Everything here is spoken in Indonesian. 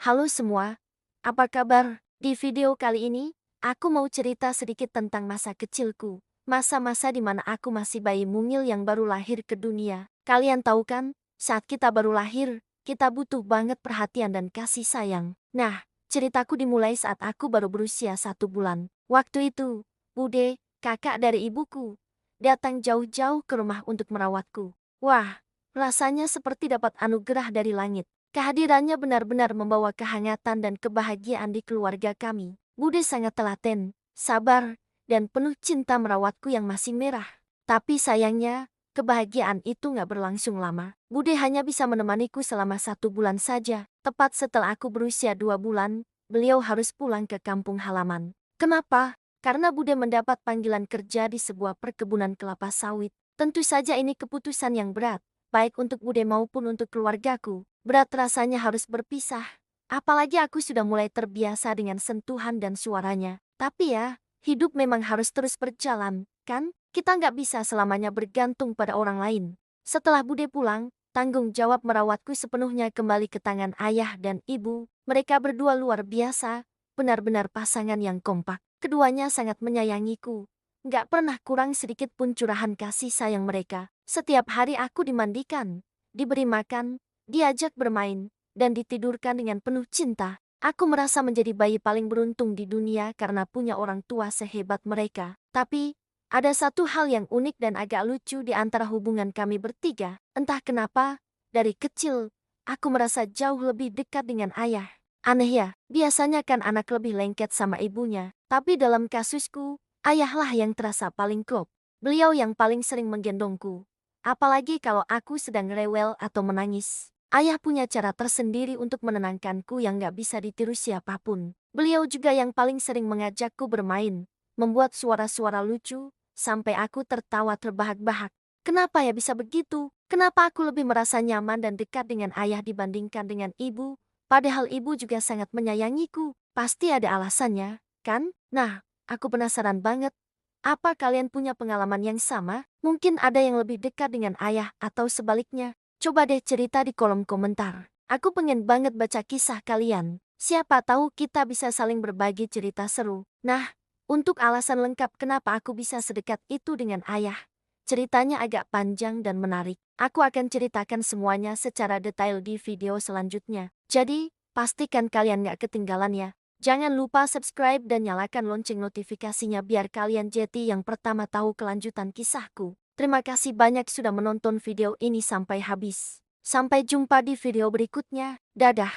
Halo semua, apa kabar? Di video kali ini, aku mau cerita sedikit tentang masa kecilku. Masa-masa di mana aku masih bayi mungil yang baru lahir ke dunia. Kalian tahu kan, saat kita baru lahir, kita butuh banget perhatian dan kasih sayang. Nah, ceritaku dimulai saat aku baru berusia 1 bulan. Waktu itu, Bude, kakak dari ibuku, datang jauh-jauh ke rumah untuk merawatku. Wah, rasanya seperti dapat anugerah dari langit. Kehadirannya benar-benar membawa kehangatan dan kebahagiaan di keluarga kami. Bude sangat telaten, sabar, dan penuh cinta merawatku yang masih merah. Tapi sayangnya, kebahagiaan itu nggak berlangsung lama. Bude hanya bisa menemaniku selama 1 bulan saja. Tepat setelah aku berusia 2 bulan, beliau harus pulang ke kampung halaman. Kenapa? Karena Bude mendapat panggilan kerja di sebuah perkebunan kelapa sawit. Tentu saja ini keputusan yang berat, baik untuk Bude maupun untuk keluargaku. Berat rasanya harus berpisah. Apalagi aku sudah mulai terbiasa dengan sentuhan dan suaranya. Tapi ya, hidup memang harus terus berjalan, kan? Kita nggak bisa selamanya bergantung pada orang lain. Setelah Bude pulang, tanggung jawab merawatku sepenuhnya kembali ke tangan ayah dan ibu. Mereka berdua luar biasa, benar-benar pasangan yang kompak. Keduanya sangat menyayangiku. Nggak pernah kurang sedikit pun curahan kasih sayang mereka. Setiap hari aku dimandikan, diberi makan, diajak bermain, dan ditidurkan dengan penuh cinta. Aku merasa menjadi bayi paling beruntung di dunia karena punya orang tua sehebat mereka. Tapi, ada satu hal yang unik dan agak lucu di antara hubungan kami bertiga. Entah kenapa, dari kecil, aku merasa jauh lebih dekat dengan ayah. Aneh ya, biasanya kan anak lebih lengket sama ibunya. Tapi dalam kasusku, ayahlah yang terasa paling klop. Beliau yang paling sering menggendongku. Apalagi kalau aku sedang rewel atau menangis. Ayah punya cara tersendiri untuk menenangkanku yang gak bisa ditiru siapapun. Beliau juga yang paling sering mengajakku bermain, membuat suara-suara lucu, sampai aku tertawa terbahak-bahak. Kenapa ya bisa begitu? Kenapa aku lebih merasa nyaman dan dekat dengan ayah dibandingkan dengan ibu? Padahal ibu juga sangat menyayangiku. Pasti ada alasannya, kan? Nah, aku penasaran banget. Apa kalian punya pengalaman yang sama? Mungkin ada yang lebih dekat dengan ayah atau sebaliknya. Coba deh cerita di kolom komentar. Aku pengen banget baca kisah kalian. Siapa tahu kita bisa saling berbagi cerita seru. Nah, untuk alasan lengkap kenapa aku bisa sedekat itu dengan ayah. Ceritanya agak panjang dan menarik. Aku akan ceritakan semuanya secara detail di video selanjutnya. Jadi, pastikan kalian gak ketinggalan ya. Jangan lupa subscribe dan nyalakan lonceng notifikasinya biar kalian jadi yang pertama tahu kelanjutan kisahku. Terima kasih banyak sudah menonton video ini sampai habis. Sampai jumpa di video berikutnya. Dadah.